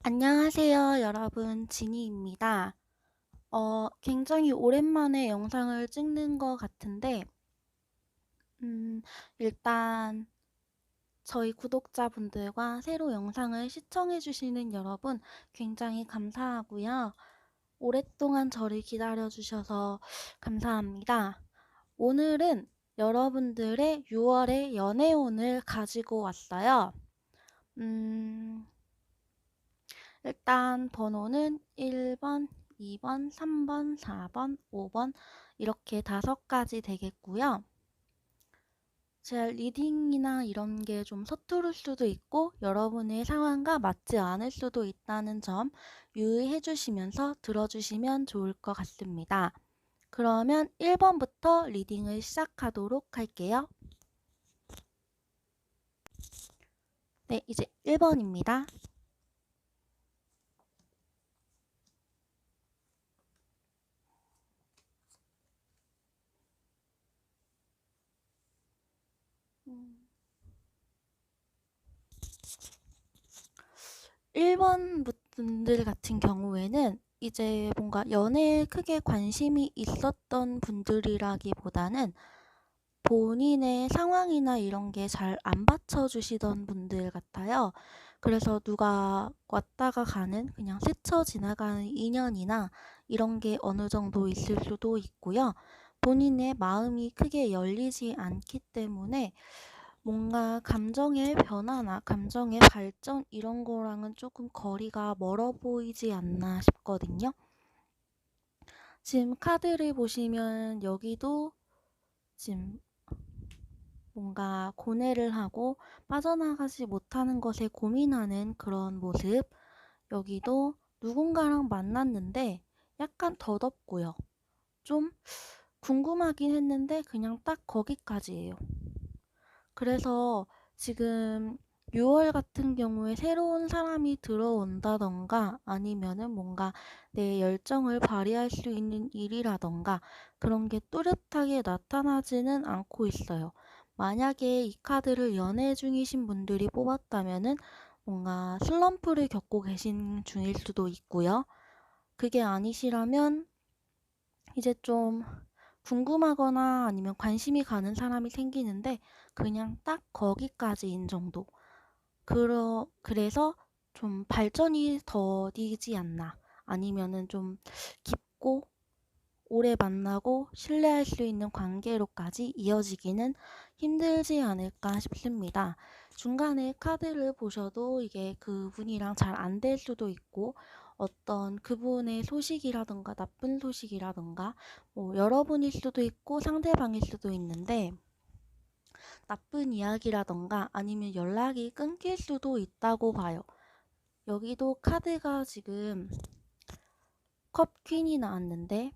안녕하세요, 여러분. 지니입니다. 굉장히 오랜만에 영상을 찍는 것 같은데, 음, 일단 저희 구독자분들과 새로 영상을 시청해주시는 여러분 굉장히 감사하고요. 오랫동안 저를 기다려주셔서 감사합니다. 오늘은 여러분들의 6월의 연애운을 가지고 왔어요. 음, 일단 번호는 1번, 2번, 3번, 4번, 5번 이렇게 5가지 되겠고요. 제 리딩이나 이런 게 좀 서투를 수도 있고 여러분의 상황과 맞지 않을 수도 있다는 점 유의해 주시면서 들어주시면 좋을 것 같습니다. 그러면 1번부터 리딩을 시작하도록 할게요. 네, 이제 1번입니다. 1번 분들 같은 경우에는 이제 뭔가 연애에 크게 관심이 있었던 분들이라기보다는 본인의 상황이나 이런 게 잘 안 받쳐주시던 분들 같아요. 그래서 누가 왔다가 가는 그냥 스쳐 지나가는 인연이나 이런 게 어느 정도 있을 수도 있고요. 본인의 마음이 크게 열리지 않기 때문에 뭔가 감정의 변화나 감정의 발전 이런 거랑은 조금 거리가 멀어 보이지 않나 싶거든요. 지금 카드를 보시면 여기도 지금 뭔가 고뇌를 하고 빠져나가지 못하는 것에 고민하는 그런 모습. 여기도 누군가랑 만났는데 약간 더덥고요. 좀 궁금하긴 했는데 그냥 딱 거기까지예요. 그래서 지금 6월 같은 경우에 새로운 사람이 들어온다던가 아니면은 뭔가 내 열정을 발휘할 수 있는 일이라던가 그런 게 뚜렷하게 나타나지는 않고 있어요. 만약에 이 카드를 연애 중이신 분들이 뽑았다면은 뭔가 슬럼프를 겪고 계신 중일 수도 있고요. 그게 아니시라면 이제 좀 궁금하거나 아니면 관심이 가는 사람이 생기는데 그냥 딱 거기까지인 정도. 그래서 좀 발전이 더디지 않나. 아니면은 좀 깊고 오래 만나고 신뢰할 수 있는 관계로까지 이어지기는 힘들지 않을까 싶습니다. 중간에 카드를 보셔도 이게 그분이랑 잘 안 될 수도 있고 어떤 그분의 소식이라던가 나쁜 소식이라던가 뭐 여러분일 수도 있고 상대방일 수도 있는데 나쁜 이야기라던가 아니면 연락이 끊길 수도 있다고 봐요. 여기도 카드가 지금 컵 퀸이 나왔는데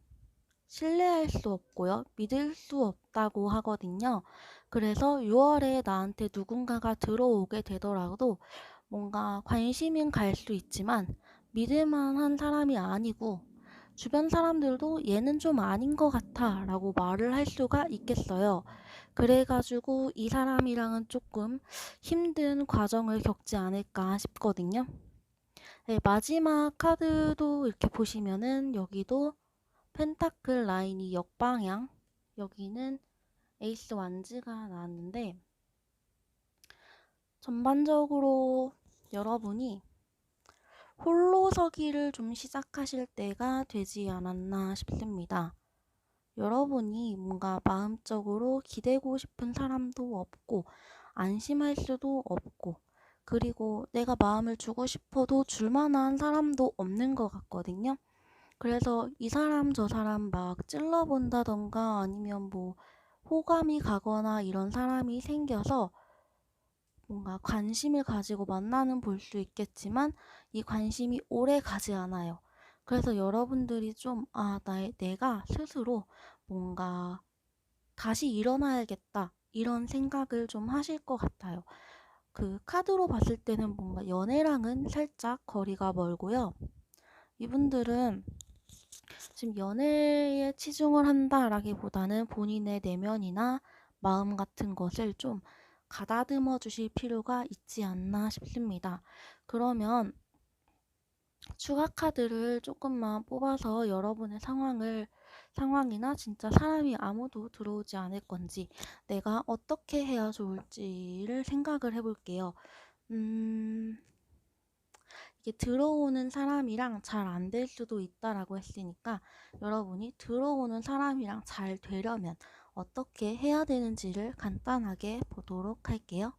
신뢰할 수 없고요. 믿을 수 없다고 하거든요. 그래서 6월에 나한테 누군가가 들어오게 되더라도 뭔가 관심은 갈 수 있지만 믿을만한 사람이 아니고 주변 사람들도 얘는 좀 아닌 것 같아 라고 말을 할 수가 있겠어요. 그래가지고 이 사람이랑은 조금 힘든 과정을 겪지 않을까 싶거든요. 네, 마지막 카드도 이렇게 보시면은 여기도 펜타클 라인이 역방향, 여기는 에이스 완즈가 나왔는데 전반적으로 여러분이 홀로서기를 좀 시작하실 때가 되지 않았나 싶습니다. 여러분이 뭔가 마음적으로 기대고 싶은 사람도 없고 안심할 수도 없고 그리고 내가 마음을 주고 싶어도 줄 만한 사람도 없는 것 같거든요. 그래서 이 사람 저 사람 막 찔러본다던가 아니면 뭐 호감이 가거나 이런 사람이 생겨서 뭔가 관심을 가지고 만나는 볼 수 있겠지만 이 관심이 오래 가지 않아요. 그래서 여러분들이 좀 내가 스스로 뭔가 다시 일어나야겠다 이런 생각을 좀 하실 것 같아요. 그 카드로 봤을 때는 뭔가 연애랑은 살짝 거리가 멀고요. 이분들은 지금 연애에 치중을 한다라기보다는 본인의 내면이나 마음 같은 것을 좀 가다듬어 주실 필요가 있지 않나 싶습니다. 그러면 추가 카드를 조금만 뽑아서 여러분의 상황이나 진짜 사람이 아무도 들어오지 않을 건지 내가 어떻게 해야 좋을지를 생각을 해볼게요. 이게 들어오는 사람이랑 잘 안 될 수도 있다라고 했으니까 여러분이 들어오는 사람이랑 잘 되려면 어떻게 해야 되는지를 간단하게 보도록 할게요.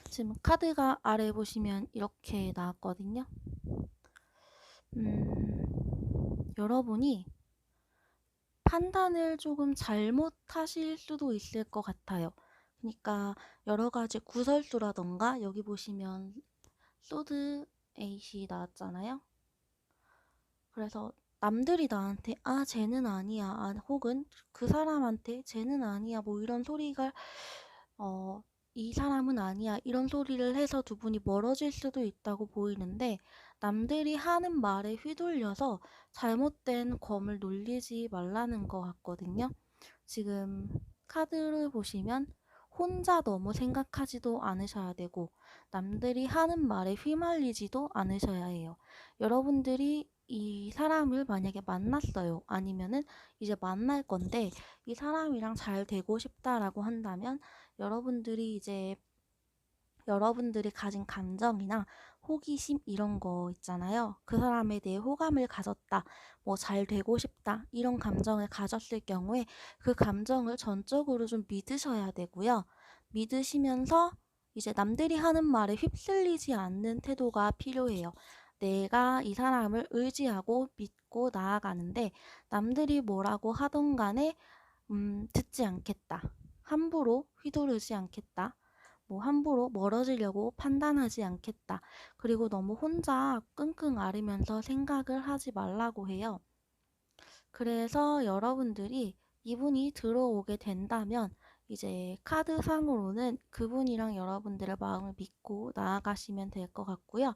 지금 카드가 아래 보시면 이렇게 나왔거든요. 여러분이 판단을 조금 잘못하실 수도 있을 것 같아요. 그러니까 여러 가지 구설수라던가 여기 보시면 소드 8이 나왔잖아요. 그래서 남들이 나한테 아 쟤는 아니야 혹은 그 사람한테 쟤는 아니야 뭐 이런 소리가 이 사람은 아니야 이런 소리를 해서 두 분이 멀어질 수도 있다고 보이는데 남들이 하는 말에 휘둘려서 잘못된 검을 놀리지 말라는 것 같거든요. 지금 카드를 보시면 혼자 너무 생각하지도 않으셔야 되고 남들이 하는 말에 휘말리지도 않으셔야 해요. 여러분들이 이 사람을 만약에 만났어요. 아니면은 이제 만날 건데 이 사람이랑 잘 되고 싶다라고 한다면 여러분들이 가진 감정이나 호기심 이런 거 있잖아요. 그 사람에 대해 호감을 가졌다, 뭐 잘 되고 싶다 이런 감정을 가졌을 경우에 그 감정을 전적으로 좀 믿으셔야 되고요. 믿으시면서 이제 남들이 하는 말에 휩쓸리지 않는 태도가 필요해요. 내가 이 사람을 의지하고 믿고 나아가는데 남들이 뭐라고 하던 간에 듣지 않겠다. 함부로 휘두르지 않겠다. 뭐 함부로 멀어지려고 판단하지 않겠다. 그리고 너무 혼자 끙끙 앓으면서 생각을 하지 말라고 해요. 그래서 여러분들이 이분이 들어오게 된다면 이제 카드상으로는 그분이랑 여러분들의 마음을 믿고 나아가시면 될 것 같고요.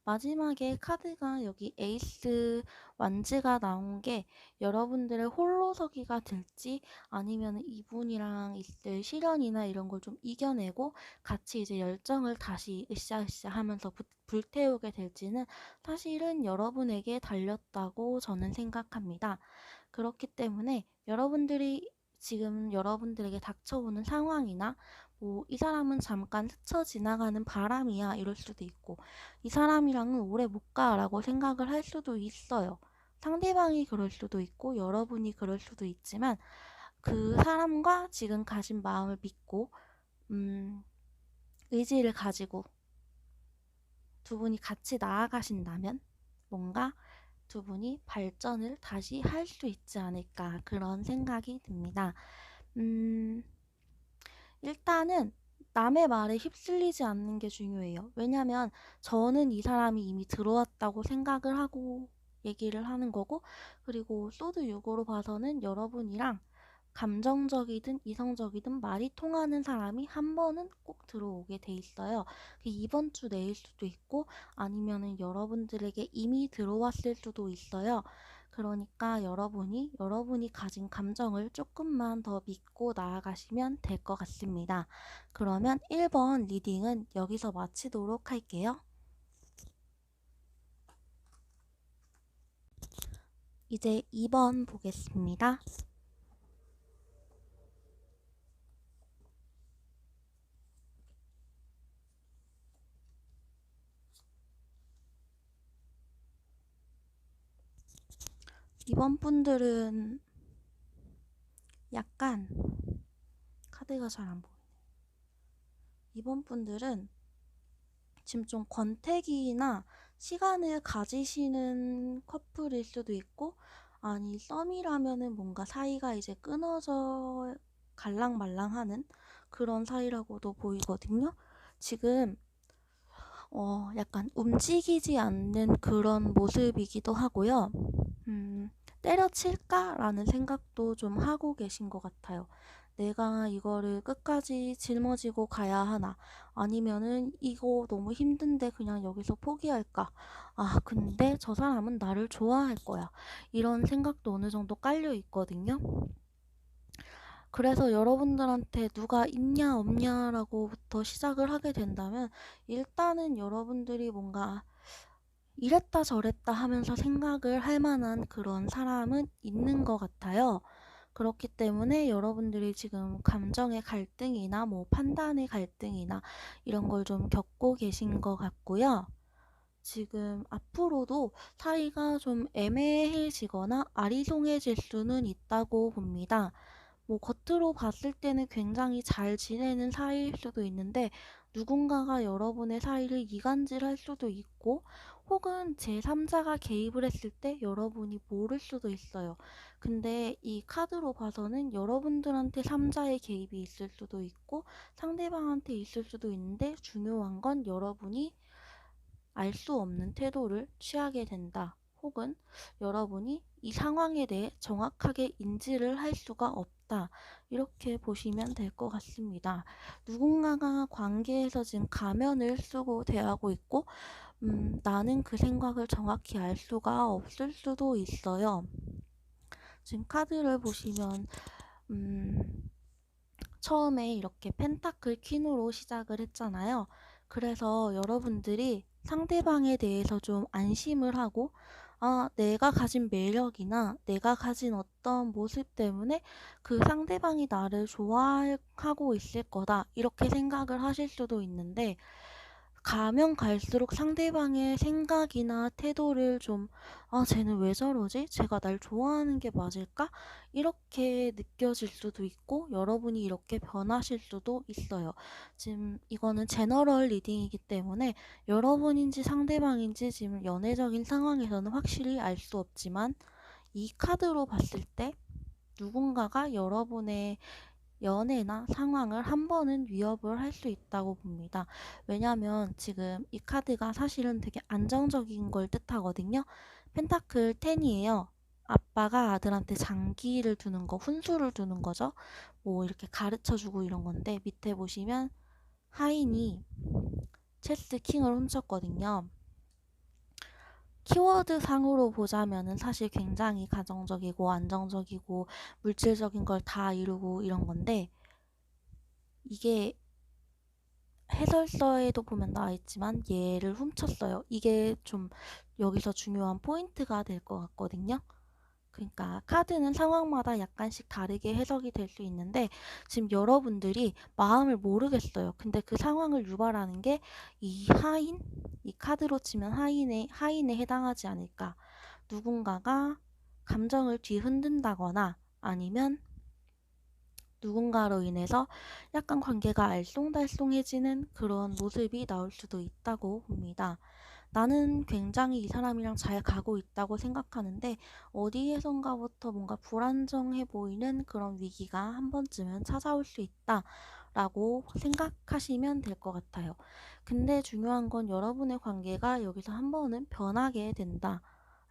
마지막에 카드가 여기 에이스 완즈가 나온 게 여러분들의 홀로서기가 될지 아니면 이분이랑 있을 시련이나 이런 걸 좀 이겨내고 같이 이제 열정을 다시 으쌰으쌰 하면서 불태우게 될지는 사실은 여러분에게 달렸다고 저는 생각합니다. 그렇기 때문에 여러분들이 지금 여러분들에게 닥쳐오는 상황이나 뭐 이 사람은 잠깐 스쳐 지나가는 바람이야 이럴 수도 있고 이 사람이랑은 오래 못 가라고 생각을 할 수도 있어요. 상대방이 그럴 수도 있고 여러분이 그럴 수도 있지만 그 사람과 지금 가진 마음을 믿고 의지를 가지고 두 분이 같이 나아가신다면 뭔가 두 분이 발전을 다시 할 수 있지 않을까 그런 생각이 듭니다. 음, 일단은 남의 말에 휩쓸리지 않는 게 중요해요. 왜냐면 저는 이 사람이 이미 들어왔다고 생각을 하고 얘기를 하는 거고 그리고 소드 6으로 봐서는 여러분이랑 감정적이든 이성적이든 말이 통하는 사람이 한 번은 꼭 들어오게 돼 있어요. 이번 주 내일 수도 있고 아니면은 여러분들에게 이미 들어왔을 수도 있어요. 그러니까 여러분이 가진 감정을 조금만 더 믿고 나아가시면 될 것 같습니다. 그러면 1번 리딩은 여기서 마치도록 할게요. 이제 2번 보겠습니다. 이번 분들은 약간 카드가 잘 안 보이네. 이번 분들은 지금 좀 권태기나 시간을 가지시는 커플일 수도 있고 아니 썸이라면은 뭔가 사이가 이제 끊어져 갈랑말랑하는 그런 사이라고도 보이거든요. 지금 약간 움직이지 않는 그런 모습이기도 하고요. 때려칠까라는 생각도 좀 하고 계신 것 같아요. 내가 이거를 끝까지 짊어지고 가야 하나? 아니면은 이거 너무 힘든데 그냥 여기서 포기할까? 아, 근데 저 사람은 나를 좋아할 거야. 이런 생각도 어느 정도 깔려 있거든요. 그래서 여러분들한테 누가 있냐 없냐라고부터 시작을 하게 된다면 일단은 여러분들이 뭔가 이랬다 저랬다 하면서 생각을 할 만한 그런 사람은 있는 것 같아요. 그렇기 때문에 여러분들이 지금 감정의 갈등이나 뭐 판단의 갈등이나 이런 걸 좀 겪고 계신 것 같고요. 지금 앞으로도 사이가 좀 애매해지거나 아리송해질 수는 있다고 봅니다. 뭐 겉으로 봤을 때는 굉장히 잘 지내는 사이일 수도 있는데 누군가가 여러분의 사이를 이간질할 수도 있고 혹은 제3자가 개입을 했을 때 여러분이 모를 수도 있어요. 근데 이 카드로 봐서는 여러분들한테 3자의 개입이 있을 수도 있고 상대방한테 있을 수도 있는데 중요한 건 여러분이 알 수 없는 태도를 취하게 된다. 혹은 여러분이 이 상황에 대해 정확하게 인지를 할 수가 없다. 이렇게 보시면 될 것 같습니다. 누군가가 관계에서 지금 가면을 쓰고 대하고 있고, 나는 그 생각을 정확히 알 수가 없을 수도 있어요. 지금 카드를 보시면, 음, 처음에 이렇게 펜타클 퀸으로 시작을 했잖아요. 그래서 여러분들이 상대방에 대해서 좀 안심을 하고, 아, 내가 가진 매력이나 내가 가진 어떤 모습 때문에 그 상대방이 나를 좋아하고 있을 거다. 이렇게 생각을 하실 수도 있는데, 가면 갈수록 상대방의 생각이나 태도를 좀, 아, 쟤는 왜 저러지? 쟤가 날 좋아하는 게 맞을까? 이렇게 느껴질 수도 있고, 여러분이 이렇게 변하실 수도 있어요. 지금 이거는 제너럴 리딩이기 때문에 여러분인지 상대방인지 지금 연애적인 상황에서는 확실히 알 수 없지만, 이 카드로 봤을 때 누군가가 여러분의 연애나 상황을 한 번은 위협을 할 수 있다고 봅니다. 왜냐면 지금 이 카드가 사실은 되게 안정적인 걸 뜻하거든요. 펜타클 10이에요. 아빠가 아들한테 장기를 두는 거, 훈수를 두는 거죠. 뭐 이렇게 가르쳐주고 이런 건데 밑에 보시면 하인이 체스 킹을 훔쳤거든요. 키워드 상으로 보자면은 사실 굉장히 가정적이고 안정적이고 물질적인 걸 다 이루고 이런 건데 이게 해설서에도 보면 나와 있지만 얘를 훔쳤어요. 이게 좀 여기서 중요한 포인트가 될 것 같거든요. 그러니까 카드는 상황마다 약간씩 다르게 해석이 될 수 있는데 지금 여러분들이 마음을 모르겠어요. 근데 그 상황을 유발하는 게 이 하인, 이 카드로 치면 하인에 해당하지 않을까. 누군가가 감정을 뒤흔든다거나 아니면 누군가로 인해서 약간 관계가 알쏭달쏭해지는 그런 모습이 나올 수도 있다고 봅니다. 나는 굉장히 이 사람이랑 잘 가고 있다고 생각하는데 어디에선가부터 뭔가 불안정해 보이는 그런 위기가 한 번쯤은 찾아올 수 있다 라고 생각하시면 될 것 같아요. 근데 중요한 건 여러분의 관계가 여기서 한 번은 변하게 된다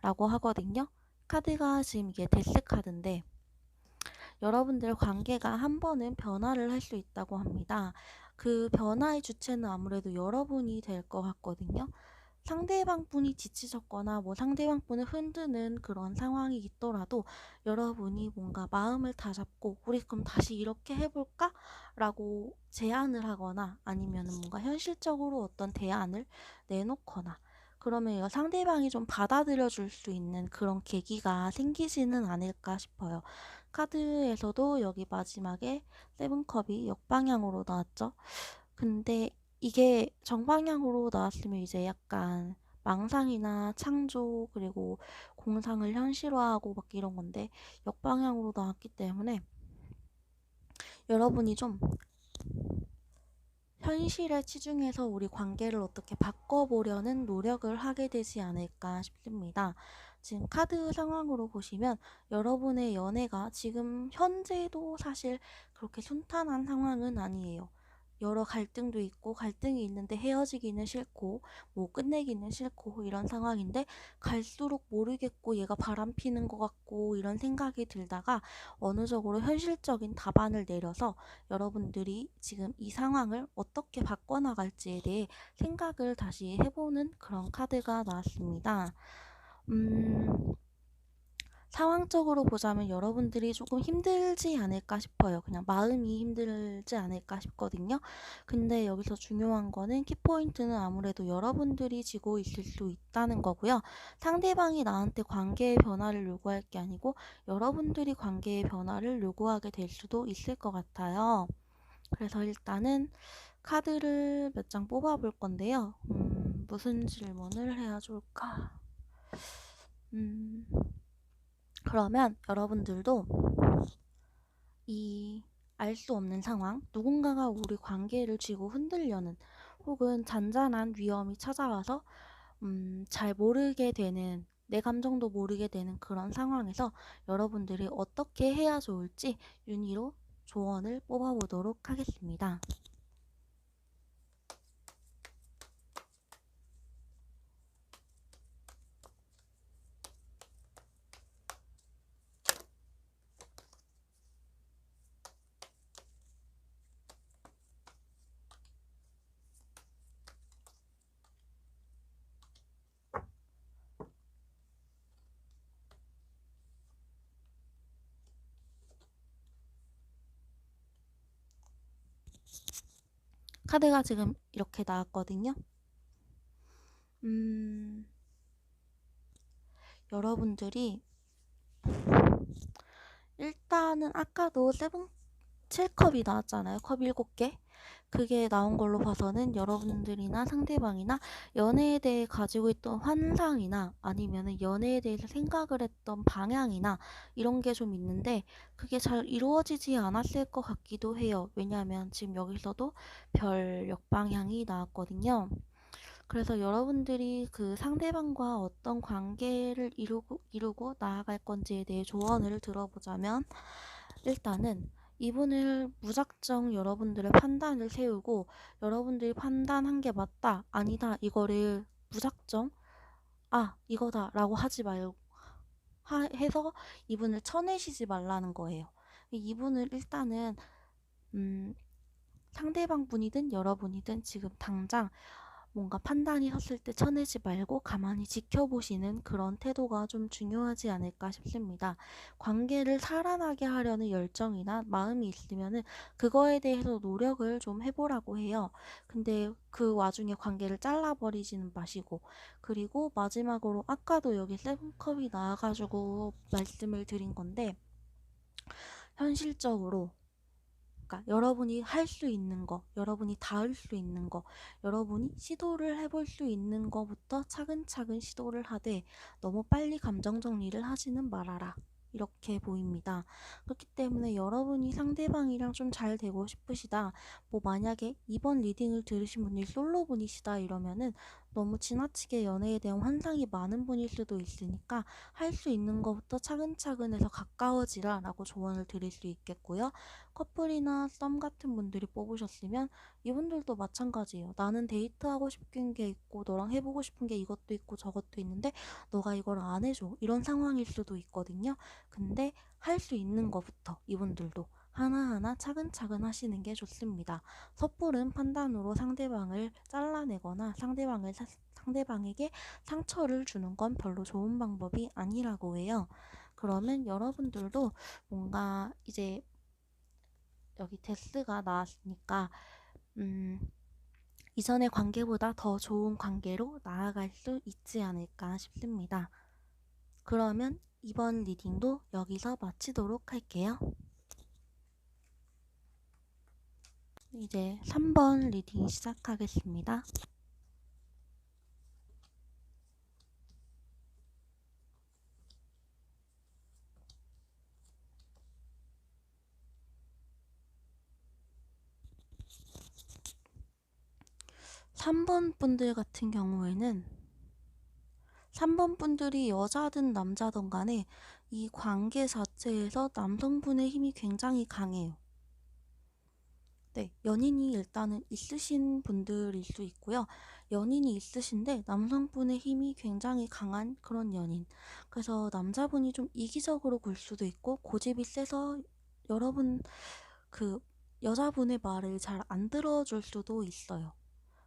라고 하거든요. 카드가 지금 이게 데스 카드인데 여러분들 관계가 한 번은 변화를 할 수 있다고 합니다. 그 변화의 주체는 아무래도 여러분이 될 것 같거든요. 상대방 분이 지치셨거나 뭐 상대방 분을 흔드는 그런 상황이 있더라도 여러분이 뭔가 마음을 다잡고 우리 그럼 다시 이렇게 해볼까? 라고 제안을 하거나 아니면 뭔가 현실적으로 어떤 대안을 내놓거나 그러면 상대방이 좀 받아들여 줄 수 있는 그런 계기가 생기지는 않을까 싶어요. 카드에서도 여기 마지막에 세븐컵이 역방향으로 나왔죠. 근데 이게 정방향으로 나왔으면 이제 약간 망상이나 창조 그리고 공상을 현실화하고 막 이런 건데 역방향으로 나왔기 때문에 여러분이 좀 현실에 치중해서 우리 관계를 어떻게 바꿔보려는 노력을 하게 되지 않을까 싶습니다. 지금 카드 상황으로 보시면 여러분의 연애가 지금 현재도 사실 그렇게 순탄한 상황은 아니에요. 여러 갈등도 있고 갈등이 있는데 헤어지기는 싫고 뭐 끝내기는 싫고 이런 상황인데 갈수록 모르겠고 얘가 바람피는 것 같고 이런 생각이 들다가 어느 정도 현실적인 답안을 내려서 여러분들이 지금 이 상황을 어떻게 바꿔나갈지에 대해 생각을 다시 해보는 그런 카드가 나왔습니다. 상황적으로 보자면 여러분들이 조금 힘들지 않을까 싶어요. 그냥 마음이 힘들지 않을까 싶거든요. 근데 여기서 중요한 거는 키포인트는 아무래도 여러분들이 지고 있을 수 있다는 거고요. 상대방이 나한테 관계의 변화를 요구할 게 아니고 여러분들이 관계의 변화를 요구하게 될 수도 있을 것 같아요. 그래서 일단은 카드를 몇 장 뽑아볼 건데요. 무슨 질문을 해야 좋을까? 그러면 여러분들도 이 알 수 없는 상황, 누군가가 우리 관계를 쥐고 흔들려는 혹은 잔잔한 위험이 찾아와서 잘 모르게 되는 내 감정도 모르게 되는 그런 상황에서 여러분들이 어떻게 해야 좋을지 윤희로 조언을 뽑아보도록 하겠습니다. 카드가 지금 이렇게 나왔거든요. 여러분들이 일단은 아까도 7컵이 나왔잖아요. 컵 7개. 그게 나온 걸로 봐서는 여러분들이나 상대방이나 연애에 대해 가지고 있던 환상이나 아니면은 연애에 대해서 생각을 했던 방향이나 이런 게 좀 있는데 그게 잘 이루어지지 않았을 것 같기도 해요. 왜냐하면 지금 여기서도 별 역방향이 나왔거든요. 그래서 여러분들이 그 상대방과 어떤 관계를 이루고 나아갈 건지에 대해 조언을 들어보자면 일단은 이분을 무작정 여러분들의 판단을 세우고 여러분들이 판단한 게 맞다, 아니다 이거를 무작정 이거다 라고 하지 말고 해서 이분을 쳐내시지 말라는 거예요. 이분을 일단은 상대방 분이든 여러분이든 지금 당장 뭔가 판단이 섰을 때 쳐내지 말고 가만히 지켜보시는 그런 태도가 좀 중요하지 않을까 싶습니다. 관계를 살아나게 하려는 열정이나 마음이 있으면은 그거에 대해서 노력을 좀 해보라고 해요. 근데 그 와중에 관계를 잘라버리지는 마시고, 그리고 마지막으로 아까도 여기 세븐컵이 나와가지고 말씀을 드린 건데 현실적으로 그러니까 여러분이 할 수 있는 거, 여러분이 닿을 수 있는 거, 여러분이 시도를 해볼 수 있는 거부터 차근차근 시도를 하되 너무 빨리 감정 정리를 하지는 말아라. 이렇게 보입니다. 그렇기 때문에 여러분이 상대방이랑 좀 잘 되고 싶으시다. 뭐 만약에 이번 리딩을 들으신 분이 솔로분이시다 이러면은 너무 지나치게 연애에 대한 환상이 많은 분일 수도 있으니까 할 수 있는 것부터 차근차근 해서 가까워지라 라고 조언을 드릴 수 있겠고요. 커플이나 썸 같은 분들이 뽑으셨으면 이분들도 마찬가지예요. 나는 데이트하고 싶은 게 있고 너랑 해보고 싶은 게 이것도 있고 저것도 있는데 너가 이걸 안 해줘. 이런 상황일 수도 있거든요. 근데 할 수 있는 것부터 이분들도 하나하나 차근차근 하시는 게 좋습니다. 섣부른 판단으로 상대방을 잘라내거나 상대방에게 상처를 주는 건 별로 좋은 방법이 아니라고 해요. 그러면 여러분들도 뭔가 이제 여기 데스가 나왔으니까 이전의 관계보다 더 좋은 관계로 나아갈 수 있지 않을까 싶습니다. 그러면 이번 리딩도 여기서 마치도록 할게요. 이제 3번 리딩 시작하겠습니다. 3번 분들 같은 경우에는 3번 분들이 여자든 남자든 간에 이 관계 자체에서 남성분의 힘이 굉장히 강해요. 네, 연인이 일단은 있으신 분들일 수 있고요. 연인이 있으신데 남성분의 힘이 굉장히 강한 그런 연인. 그래서 남자분이 좀 이기적으로 굴 수도 있고 고집이 세서 여러분 그 여자분의 말을 잘 안 들어줄 수도 있어요.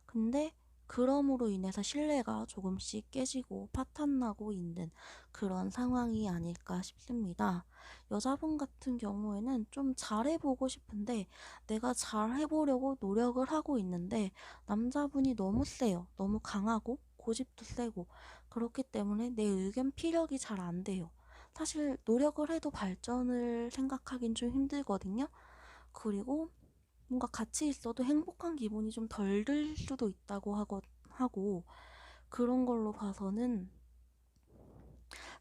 근데 그럼으로 인해서 신뢰가 조금씩 깨지고 파탄나고 있는 그런 상황이 아닐까 싶습니다. 여자분 같은 경우에는 좀 잘해보고 싶은데 내가 잘해보려고 노력을 하고 있는데 남자분이 너무 세요. 너무 강하고 고집도 세고 그렇기 때문에 내 의견 피력이 잘 안 돼요. 사실 노력을 해도 발전을 생각하긴 좀 힘들거든요. 그리고 뭔가 같이 있어도 행복한 기분이 좀 덜 들 수도 있다고 하고 그런 걸로 봐서는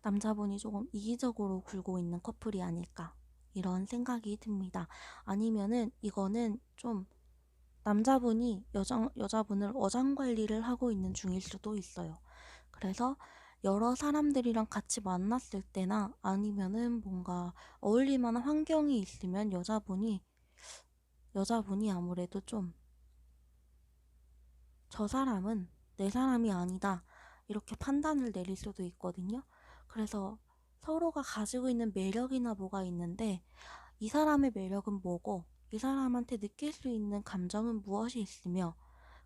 남자분이 조금 이기적으로 굴고 있는 커플이 아닐까 이런 생각이 듭니다. 아니면은 이거는 좀 남자분이 여자분을 어장관리를 하고 있는 중일 수도 있어요. 그래서 여러 사람들이랑 같이 만났을 때나 아니면은 뭔가 어울릴 만한 환경이 있으면 여자분이 아무래도 좀 저 사람은 내 사람이 아니다. 이렇게 판단을 내릴 수도 있거든요. 그래서 서로가 가지고 있는 매력이나 뭐가 있는데 이 사람의 매력은 뭐고 이 사람한테 느낄 수 있는 감정은 무엇이 있으며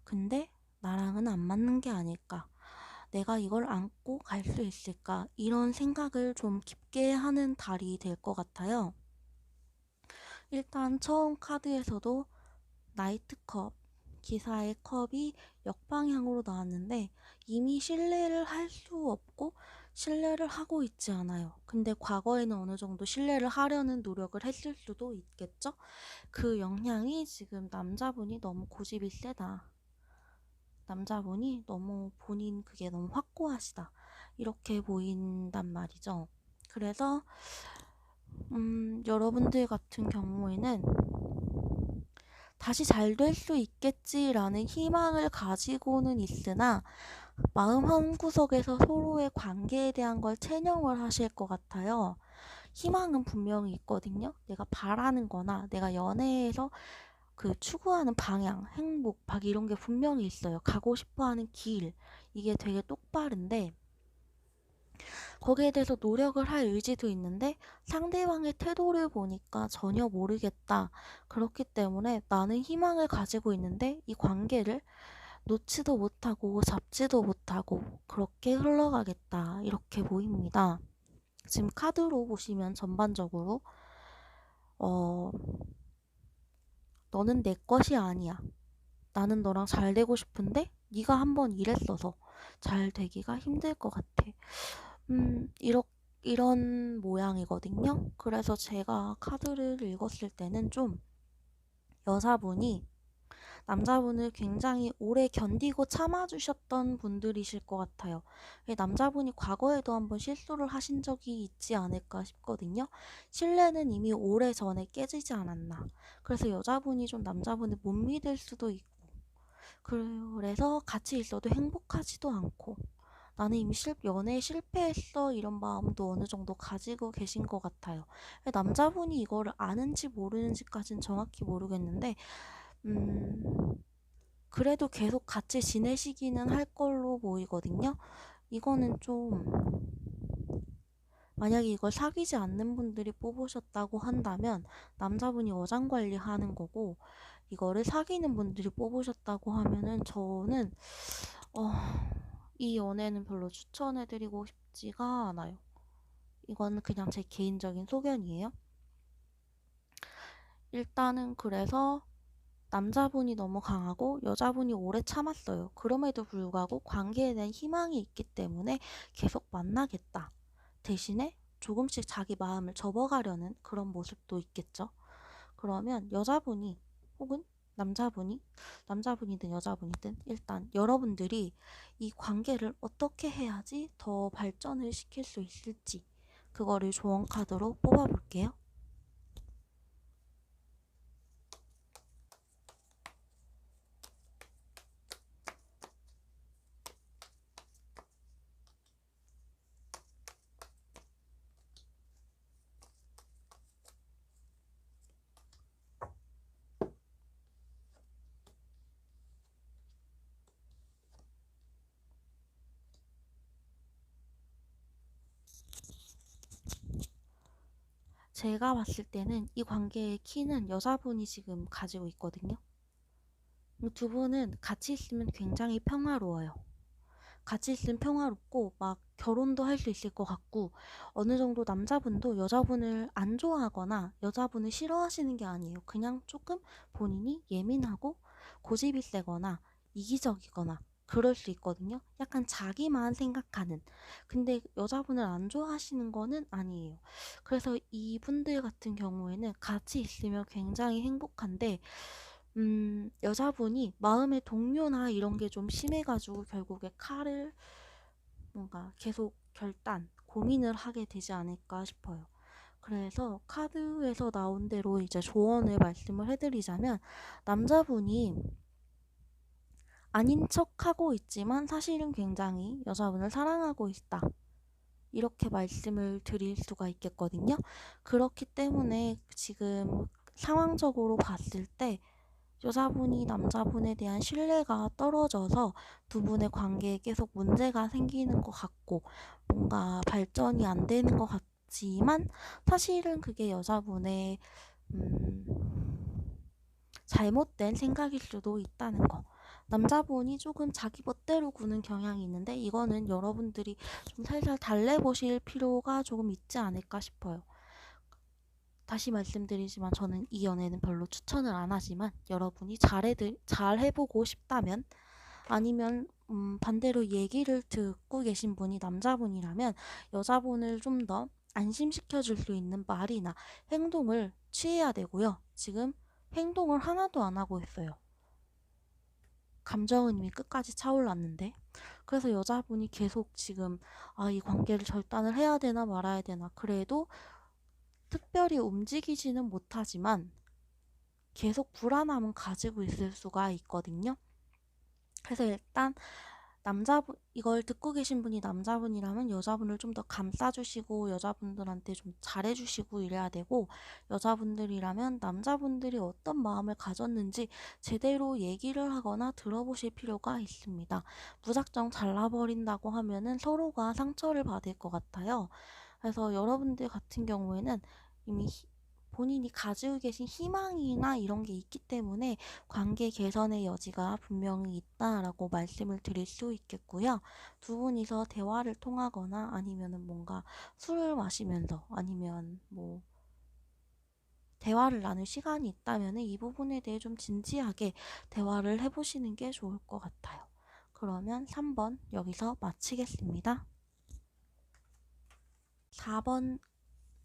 근데 나랑은 안 맞는 게 아닐까. 내가 이걸 안고 갈 수 있을까. 이런 생각을 좀 깊게 하는 달이 될 것 같아요. 일단 처음 카드에서도 나이트컵 기사의 컵이 역방향으로 나왔는데 이미 신뢰를 할 수 없고 신뢰를 하고 있지 않아요. 근데 과거에는 어느 정도 신뢰를 하려는 노력을 했을 수도 있겠죠? 그 영향이 지금 남자분이 너무 고집이 세다. 남자분이 너무 본인 그게 너무 확고하시다. 이렇게 보인단 말이죠. 그래서 여러분들 같은 경우에는 다시 잘 될 수 있겠지라는 희망을 가지고는 있으나 마음 한구석에서 서로의 관계에 대한 걸 체념을 하실 것 같아요. 희망은 분명히 있거든요. 내가 바라는 거나 내가 연애에서 그 추구하는 방향, 행복, 막 이런 게 분명히 있어요. 가고 싶어 하는 길. 이게 되게 똑바른데 거기에 대해서 노력을 할 의지도 있는데 상대방의 태도를 보니까 전혀 모르겠다. 그렇기 때문에 나는 희망을 가지고 있는데 이 관계를 놓지도 못하고 잡지도 못하고 그렇게 흘러가겠다. 이렇게 보입니다. 지금 카드로 보시면 전반적으로 어, 너는 내 것이 아니야. 나는 너랑 잘 되고 싶은데 네가 한번 이랬어서 잘 되기가 힘들 것 같아. 이런 모양이거든요. 그래서 제가 카드를 읽었을 때는 좀 여자분이 남자분을 굉장히 오래 견디고 참아주셨던 분들이실 것 같아요. 남자분이 과거에도 한번 실수를 하신 적이 있지 않을까 싶거든요. 신뢰는 이미 오래전에 깨지지 않았나. 그래서 여자분이 좀 남자분을 못 믿을 수도 있고 그래서 같이 있어도 행복하지도 않고 나는 이미 연애에 실패했어 이런 마음도 어느 정도 가지고 계신 것 같아요. 남자분이 이거를 아는지 모르는지까지는 정확히 모르겠는데 그래도 계속 같이 지내시기는 할 걸로 보이거든요. 이거는 좀 만약에 이걸 사귀지 않는 분들이 뽑으셨다고 한다면 남자분이 어장관리하는 거고 이거를 사귀는 분들이 뽑으셨다고 하면은 저는 이 연애는 별로 추천해드리고 싶지가 않아요. 이건 그냥 제 개인적인 소견이에요. 일단은 그래서 남자분이 너무 강하고 여자분이 오래 참았어요. 그럼에도 불구하고 관계에 대한 희망이 있기 때문에 계속 만나겠다. 대신에 조금씩 자기 마음을 접어가려는 그런 모습도 있겠죠. 그러면 여자분이 혹은 남자분이든 여자분이든 일단 여러분들이 이 관계를 어떻게 해야지 더 발전을 시킬 수 있을지 그거를 조언 카드로 뽑아볼게요. 제가 봤을 때는 이 관계의 키는 여자분이 지금 가지고 있거든요. 두 분은 같이 있으면 굉장히 평화로워요. 같이 있으면 평화롭고 막 결혼도 할 수 있을 것 같고, 어느 정도 남자분도 여자분을 안 좋아하거나 여자분을 싫어하시는 게 아니에요. 그냥 조금 본인이 예민하고 고집이 세거나 이기적이거나 그럴 수 있거든요. 약간 자기만 생각하는. 근데 여자분을 안 좋아하시는 거는 아니에요. 그래서 이분들 같은 경우에는 같이 있으면 굉장히 행복한데, 여자분이 마음의 동요나 이런 게 좀 심해가지고 결국에 칼을 뭔가 계속 고민을 하게 되지 않을까 싶어요. 그래서 카드에서 나온 대로 이제 조언을 말씀을 해드리자면, 남자분이 아닌 척하고 있지만 사실은 굉장히 여자분을 사랑하고 있다, 이렇게 말씀을 드릴 수가 있겠거든요. 그렇기 때문에 지금 상황적으로 봤을 때 여자분이 남자분에 대한 신뢰가 떨어져서 두 분의 관계에 계속 문제가 생기는 것 같고, 뭔가 발전이 안 되는 것 같지만 사실은 그게 여자분의 잘못된 생각일 수도 있다는 거. 남자분이 조금 자기 멋대로 구는 경향이 있는데, 이거는 여러분들이 좀 살살 달래보실 필요가 조금 있지 않을까 싶어요. 다시 말씀드리지만 저는 이 연애는 별로 추천을 안 하지만, 여러분이 잘 해보고 싶다면, 아니면 반대로 얘기를 듣고 계신 분이 남자분이라면 여자분을 좀 더 안심시켜 줄 수 있는 말이나 행동을 취해야 되고요. 지금 행동을 하나도 안 하고 있어요. 감정은 이미 끝까지 차올랐는데. 그래서 여자분이 계속 지금 이 관계를 절단을 해야 되나 말아야 되나, 그래도 특별히 움직이지는 못하지만 계속 불안함은 가지고 있을 수가 있거든요. 그래서 일단 이걸 듣고 계신 분이 남자분이라면 여자분을 좀 더 감싸주시고 여자분들한테 좀 잘해주시고 이래야 되고, 여자분들이라면 남자분들이 어떤 마음을 가졌는지 제대로 얘기를 하거나 들어보실 필요가 있습니다. 무작정 잘라버린다고 하면은 서로가 상처를 받을 것 같아요. 그래서 여러분들 같은 경우에는 이미 본인이 가지고 계신 희망이나 이런 게 있기 때문에 관계 개선의 여지가 분명히 있다라고 말씀을 드릴 수 있겠고요. 두 분이서 대화를 통하거나 아니면은 뭔가 술을 마시면서, 아니면 뭐 대화를 나눌 시간이 있다면 이 부분에 대해 좀 진지하게 대화를 해보시는 게 좋을 것 같아요. 그러면 3번 여기서 마치겠습니다. 4번,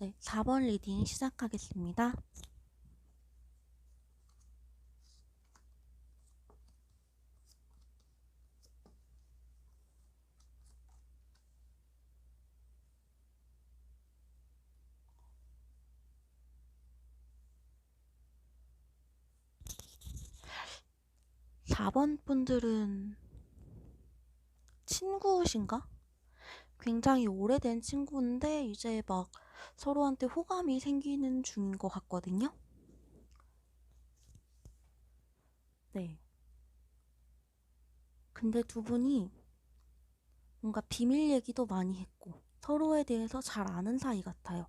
네, 4번 리딩 시작하겠습니다. 4번 분들은 친구신가? 굉장히 오래된 친구인데 이제 막 서로한테 호감이 생기는 중인 것 같거든요. 네. 근데 두 분이 뭔가 비밀 얘기도 많이 했고 서로에 대해서 잘 아는 사이 같아요.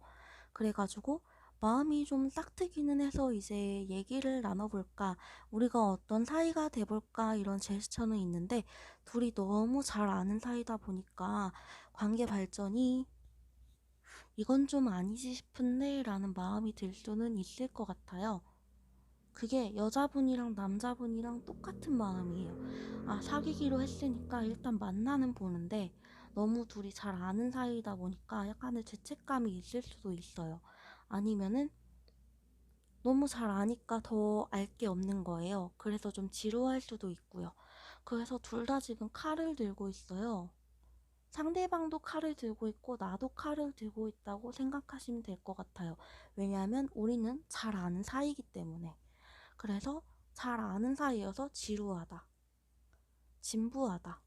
그래가지고 마음이 좀 싹트기는 해서 이제 얘기를 나눠볼까, 우리가 어떤 사이가 돼볼까, 이런 제스처는 있는데 둘이 너무 잘 아는 사이다 보니까 관계 발전이 이건 좀 아니지 싶은데 라는 마음이 들 수는 있을 것 같아요. 그게 여자분이랑 남자분이랑 똑같은 마음이에요. 사귀기로 했으니까 일단 만나는 보는데 너무 둘이 잘 아는 사이다 보니까 약간의 죄책감이 있을 수도 있어요. 아니면은 너무 잘 아니까 더 알 게 없는 거예요. 그래서 좀 지루할 수도 있고요. 그래서 둘 다 지금 칼을 들고 있어요. 상대방도 칼을 들고 있고 나도 칼을 들고 있다고 생각하시면 될 것 같아요. 왜냐하면 우리는 잘 아는 사이이기 때문에. 그래서 잘 아는 사이여서 지루하다, 진부하다.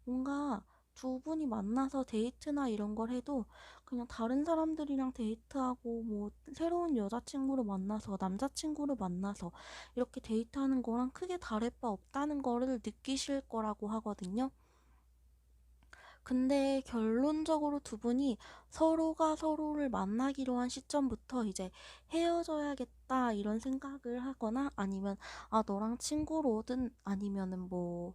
뭔가 두 분이 만나서 데이트나 이런 걸 해도 그냥 다른 사람들이랑 데이트하고 뭐 새로운 여자친구를 만나서 남자친구를 만나서 이렇게 데이트하는 거랑 크게 다를 바 없다는 거를 느끼실 거라고 하거든요. 근데 결론적으로 두 분이 서로가 서로를 만나기로 한 시점부터 이제 헤어져야겠다 이런 생각을 하거나 아니면 아, 너랑 친구로든 아니면은 뭐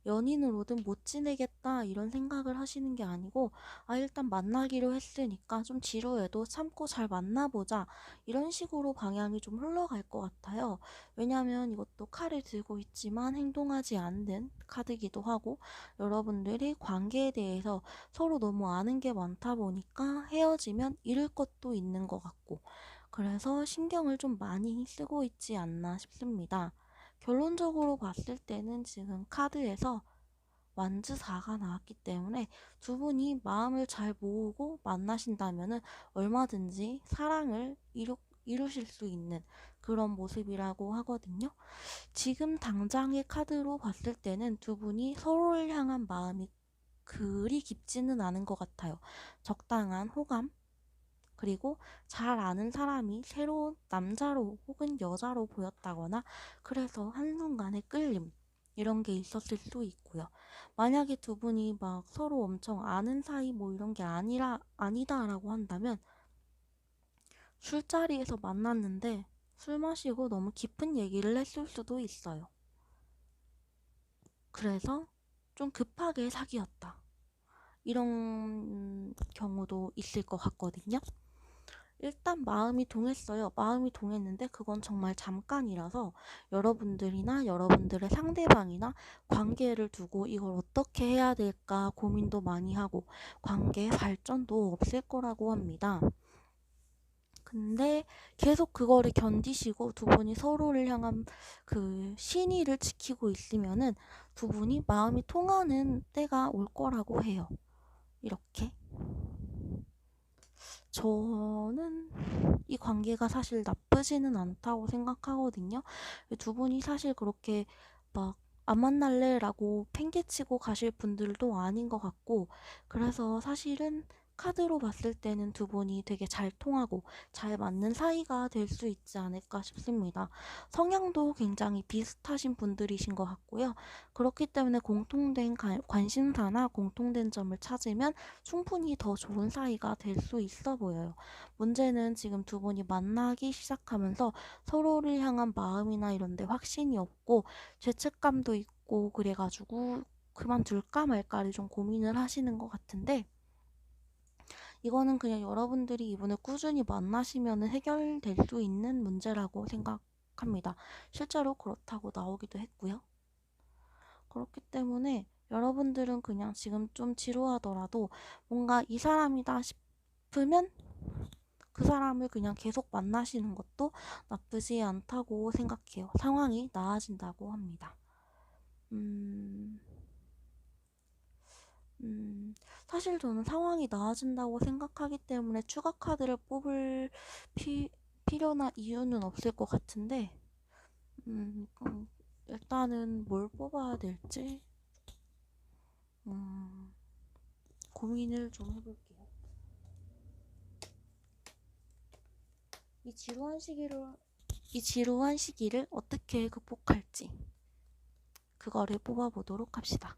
연인으로든 못 지내겠다 이런 생각을 하시는 게 아니고 아, 일단 만나기로 했으니까 좀 지루해도 참고 잘 만나보자 이런 식으로 방향이 좀 흘러갈 것 같아요. 왜냐면 이것도 칼을 들고 있지만 행동하지 않는 카드기도 하고 여러분들이 관계에 대해서 서로 너무 아는 게 많다 보니까 헤어지면 잃을 것도 있는 것 같고 그래서 신경을 좀 많이 쓰고 있지 않나 싶습니다. 결론적으로 봤을 때는 지금 카드에서 완즈 4가 나왔기 때문에 두 분이 마음을 잘 모으고 만나신다면 얼마든지 사랑을 이루실 수 있는 그런 모습이라고 하거든요. 지금 당장의 카드로 봤을 때는 두 분이 서로를 향한 마음이 그리 깊지는 않은 것 같아요. 적당한 호감, 그리고 잘 아는 사람이 새로운 남자로 혹은 여자로 보였다거나 그래서 한순간의 끌림 이런 게 있었을 수 있고요. 만약에 두 분이 막 서로 엄청 아는 사이 뭐 이런 게 아니다라고 한다면 술자리에서 만났는데 술 마시고 너무 깊은 얘기를 했을 수도 있어요. 그래서 좀 급하게 사귀었다. 이런 경우도 있을 것 같거든요. 일단 마음이 동했어요. 마음이 동했는데 그건 정말 잠깐이라서 여러분들이나 여러분들의 상대방이나 관계를 두고 이걸 어떻게 해야 될까 고민도 많이 하고 관계 발전도 없을 거라고 합니다. 근데 계속 그거를 견디시고 두 분이 서로를 향한 그 신의를 지키고 있으면은 두 분이 마음이 통하는 때가 올 거라고 해요. 이렇게. 저는 이 관계가 사실 나쁘지는 않다고 생각하거든요. 두 분이 사실 그렇게 막 안 만날래 라고 팽개치고 가실 분들도 아닌 것 같고 그래서 사실은 카드로 봤을 때는 두 분이 되게 잘 통하고 잘 맞는 사이가 될 수 있지 않을까 싶습니다. 성향도 굉장히 비슷하신 분들이신 것 같고요. 그렇기 때문에 공통된 관심사나 공통된 점을 찾으면 충분히 더 좋은 사이가 될 수 있어 보여요. 문제는 지금 두 분이 만나기 시작하면서 서로를 향한 마음이나 이런 데 확신이 없고 죄책감도 있고 그래가지고 그만둘까 말까를 좀 고민을 하시는 것 같은데 이거는 그냥 여러분들이 이분을 꾸준히 만나시면 해결될 수 있는 문제라고 생각합니다. 실제로 그렇다고 나오기도 했고요. 그렇기 때문에 여러분들은 그냥 지금 좀 지루하더라도 뭔가 이 사람이다 싶으면 그 사람을 그냥 계속 만나시는 것도 나쁘지 않다고 생각해요. 상황이 나아진다고 합니다. 음, 사실 저는 상황이 나아진다고 생각하기 때문에 추가 카드를 뽑을 필요나 이유는 없을 것 같은데, 일단은 뭘 뽑아야 될지, 고민을 좀 해볼게요. 이 지루한 시기를 어떻게 극복할지, 그거를 뽑아보도록 합시다.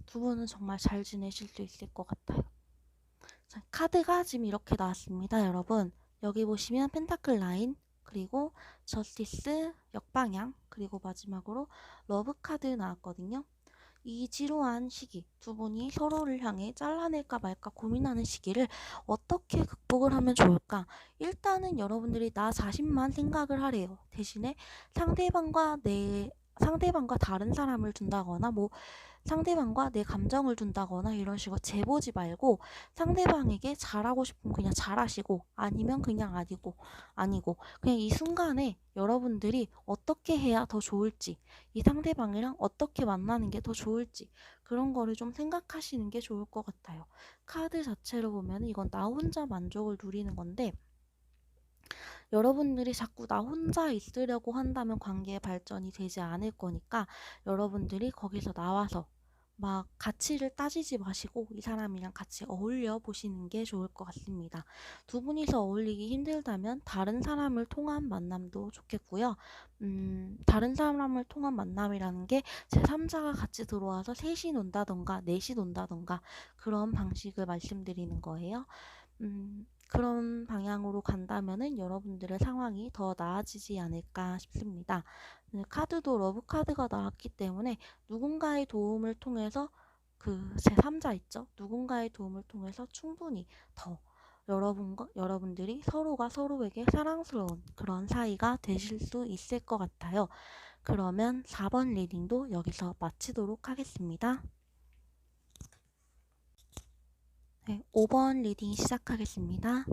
두 분은 정말 잘 지내실 수 있을 것 같아요. 자, 카드가 지금 이렇게 나왔습니다, 여러분. 여기 보시면 펜타클 라인, 그리고 저스티스 역방향, 그리고 마지막으로 러브 카드 나왔거든요. 이 지루한 시기, 두 분이 서로를 향해 잘라낼까 말까 고민하는 시기를 어떻게 극복을 하면 좋을까? 일단은 여러분들이 나 자신만 생각을 하래요. 대신에 상대방과 다른 사람을 둔다거나 뭐 상대방과 내 감정을 둔다거나 이런 식으로 재보지 말고 상대방에게 잘하고 싶으면 그냥 잘하시고 아니면 그냥 아니고 그냥 이 순간에 여러분들이 어떻게 해야 더 좋을지 이 상대방이랑 어떻게 만나는 게 더 좋을지 그런 거를 좀 생각하시는 게 좋을 것 같아요. 카드 자체로 보면 이건 나 혼자 만족을 누리는 건데 여러분들이 자꾸 나 혼자 있으려고 한다면 관계의 발전이 되지 않을 거니까 여러분들이 거기서 나와서 막 가치를 따지지 마시고 이 사람이랑 같이 어울려 보시는 게 좋을 것 같습니다. 두 분이서 어울리기 힘들다면 다른 사람을 통한 만남도 좋겠고요. 다른 사람을 통한 만남이라는 게 제3자가 같이 들어와서 셋이 논다던가 넷이 논다던가 그런 방식을 말씀드리는 거예요. 그런 방향으로 간다면은 여러분들의 상황이 더 나아지지 않을까 싶습니다. 카드도 러브 카드가 나왔기 때문에 누군가의 도움을 통해서 그 제3자 있죠? 누군가의 도움을 통해서 충분히 더 여러분들이 서로가 서로에게 사랑스러운 그런 사이가 되실 수 있을 것 같아요. 그러면 4번 리딩도 여기서 마치도록 하겠습니다. 네, 5번 리딩 시작하겠습니다.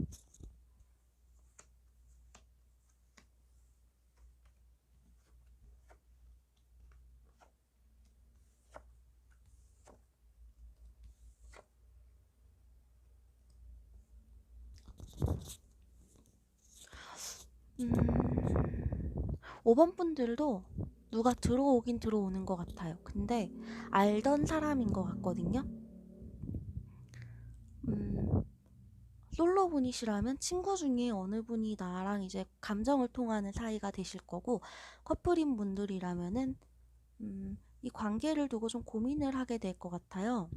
음, 5번 분들도 누가 들어오긴 들어오는 것 같아요. 근데 알던 사람인 것 같거든요. 솔로 분이시라면 친구 중에 어느 분이 나랑 이제 감정을 통하는 사이가 되실 거고 커플인 분들이라면은 이 관계를 두고 좀 고민을 하게 될 것 같아요.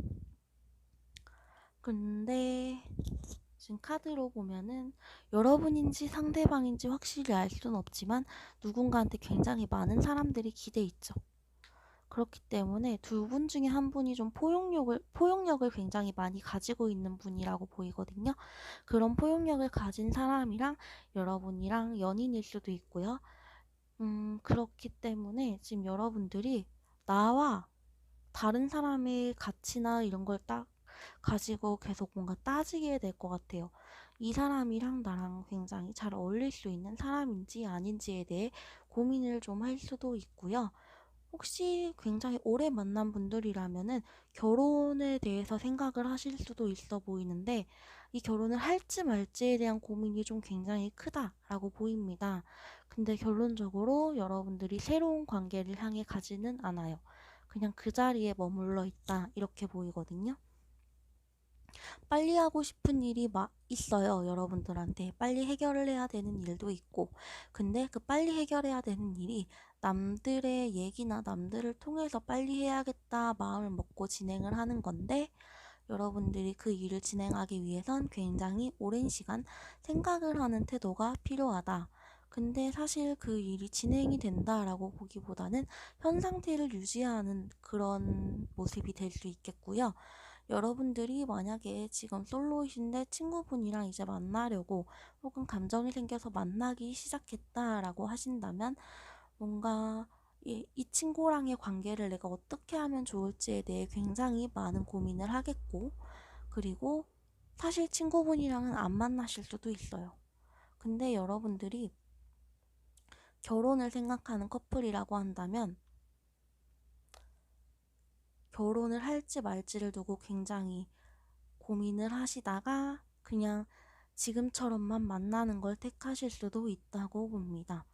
근데 지금 카드로 보면은 여러분인지 상대방인지 확실히 알 수는 없지만 누군가한테 굉장히 많은 사람들이 기대 있죠. 그렇기 때문에 두 분 중에 한 분이 좀 포용력을 굉장히 많이 가지고 있는 분이라고 보이거든요. 그런 포용력을 가진 사람이랑 여러분이랑 연인일 수도 있고요. 그렇기 때문에 지금 여러분들이 나와 다른 사람의 가치나 이런 걸 딱 가지고 계속 뭔가 따지게 될 것 같아요. 이 사람이랑 나랑 굉장히 잘 어울릴 수 있는 사람인지 아닌지에 대해 고민을 좀 할 수도 있고요. 혹시 굉장히 오래 만난 분들이라면은 결혼에 대해서 생각을 하실 수도 있어 보이는데 이 결혼을 할지 말지에 대한 고민이 좀 굉장히 크다라고 보입니다. 근데 결론적으로 여러분들이 새로운 관계를 향해 가지는 않아요. 그냥 그 자리에 머물러 있다 이렇게 보이거든요. 빨리 하고 싶은 일이 있어요. 여러분들한테 빨리 해결을 해야 되는 일도 있고 근데 그 빨리 해결해야 되는 일이 남들의 얘기나 남들을 통해서 빨리 해야겠다 마음을 먹고 진행을 하는 건데 여러분들이 그 일을 진행하기 위해선 굉장히 오랜 시간 생각을 하는 태도가 필요하다. 근데 사실 그 일이 진행이 된다라고 보기보다는 현 상태를 유지하는 그런 모습이 될 수 있겠고요. 여러분들이 만약에 지금 솔로이신데 친구분이랑 이제 만나려고 혹은 감정이 생겨서 만나기 시작했다라고 하신다면 뭔가 이 친구랑의 관계를 내가 어떻게 하면 좋을지에 대해 굉장히 많은 고민을 하겠고 그리고 사실 친구분이랑은 안 만나실 수도 있어요. 근데 여러분들이 결혼을 생각하는 커플이라고 한다면 결혼을 할지 말지를 두고 굉장히 고민을 하시다가 그냥 지금처럼만 만나는 걸 택하실 수도 있다고 봅니다.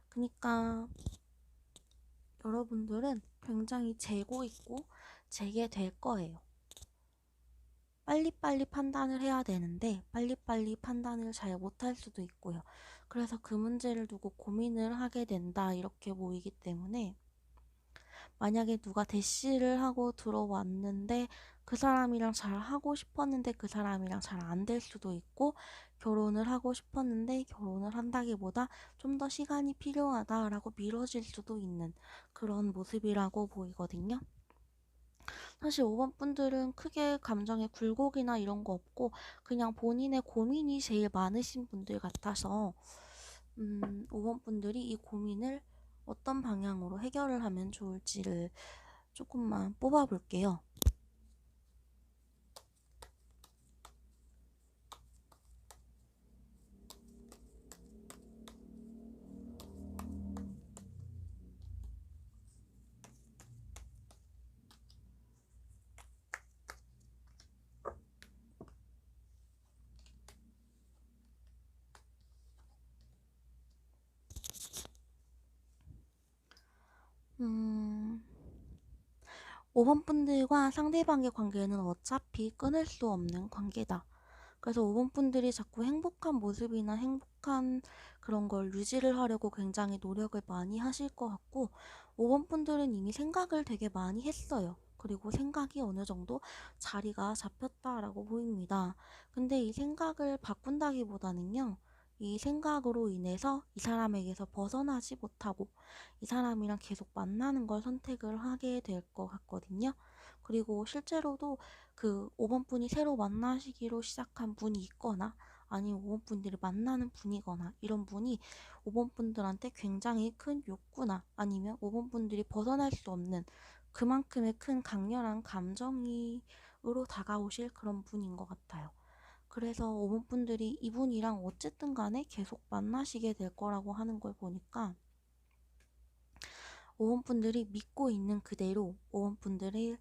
그러니까 여러분들은 굉장히 재고 있고 재게 될 거예요. 빨리빨리 판단을 해야 되는데 빨리빨리 판단을 잘 못할 수도 있고요. 그래서 그 문제를 두고 고민을 하게 된다 이렇게 보이기 때문에 만약에 누가 대시를 하고 들어왔는데 그 사람이랑 잘 하고 싶었는데 그 사람이랑 잘 안 될 수도 있고 결혼을 하고 싶었는데 결혼을 한다기보다 좀 더 시간이 필요하다라고 미뤄질 수도 있는 그런 모습이라고 보이거든요. 사실 5번 분들은 크게 감정의 굴곡이나 이런 거 없고 그냥 본인의 고민이 제일 많으신 분들 같아서 5번 분들이 이 고민을 어떤 방향으로 해결을 하면 좋을지를 조금만 뽑아볼게요. 음, 5번 분들과 상대방의 관계는 어차피 끊을 수 없는 관계다. 그래서 5번 분들이 자꾸 행복한 모습이나 행복한 그런 걸 유지를 하려고 굉장히 노력을 많이 하실 것 같고, 5번 분들은 이미 생각을 되게 많이 했어요. 그리고 생각이 어느 정도 자리가 잡혔다라고 보입니다. 근데 이 생각을 바꾼다기보다는요, 이 생각으로 인해서 이 사람에게서 벗어나지 못하고 이 사람이랑 계속 만나는 걸 선택을 하게 될 것 같거든요. 그리고 실제로도 그 5번 분이 새로 만나시기로 시작한 분이 있거나 아니면 5번 분들을 만나는 분이거나 이런 분이 5번 분들한테 굉장히 큰 욕구나 아니면 5번 분들이 벗어날 수 없는 그만큼의 큰 강렬한 감정으로 다가오실 그런 분인 것 같아요. 그래서 5번 분들이 이분이랑 어쨌든 간에 계속 만나시게 될 거라고 하는 걸 보니까 5번 분들이 믿고 있는 그대로 5번 분들의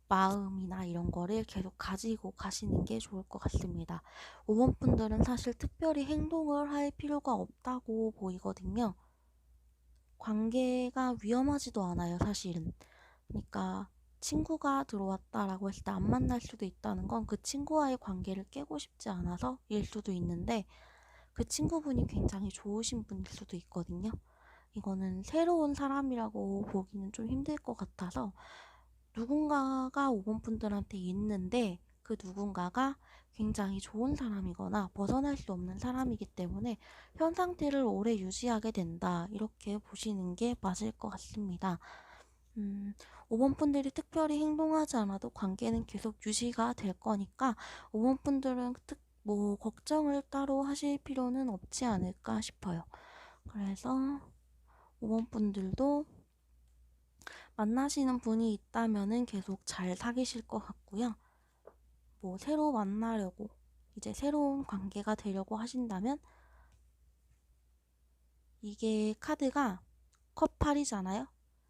마음이나 이런 거를 계속 가지고 가시는 게 좋을 것 같습니다. 5번 분들은 사실 특별히 행동을 할 필요가 없다고 보이거든요. 관계가 위험하지도 않아요, 사실은. 그러니까 친구가 들어왔다라고 했을 때 안 만날 수도 있다는 건 그 친구와의 관계를 깨고 싶지 않아서일 수도 있는데 그 친구분이 굉장히 좋으신 분일 수도 있거든요. 이거는 새로운 사람이라고 보기는 좀 힘들 것 같아서 누군가가 5번 분들한테 있는데 그 누군가가 굉장히 좋은 사람이거나 벗어날 수 없는 사람이기 때문에 현 상태를 오래 유지하게 된다. 이렇게 보시는 게 맞을 것 같습니다. 5번 분들이 특별히 행동하지 않아도 관계는 계속 유지가 될 거니까 5번 분들은 뭐 걱정을 따로 하실 필요는 없지 않을까 싶어요. 그래서 5번 분들도 만나시는 분이 있다면은 계속 잘 사귀실 것 같고요. 뭐 새로 만나려고 이제 새로운 관계가 되려고 하신다면 이게 카드가 컵8이잖아요.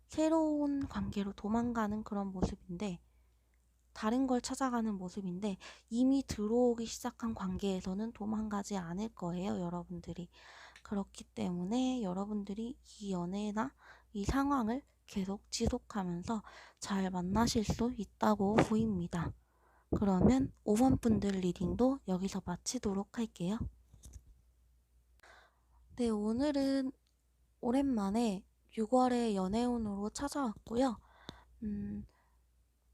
새로운 관계로 도망가는 그런 모습인데 다른 걸 찾아가는 모습인데 이미 들어오기 시작한 관계에서는 도망가지 않을 거예요, 여러분들이. 그렇기 때문에 여러분들이 이 연애나 이 상황을 계속 지속하면서 잘 만나실 수 있다고 보입니다. 그러면 5번 분들 리딩도 여기서 마치도록 할게요. 네, 오늘은 오랜만에 6월의 연애운으로 찾아왔고요.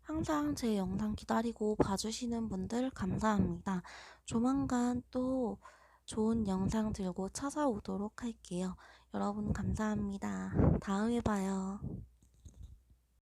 항상 제 영상 기다리고 봐주시는 분들 감사합니다. 조만간 또 좋은 영상 들고 찾아오도록 할게요. 여러분 감사합니다. 다음에 봐요.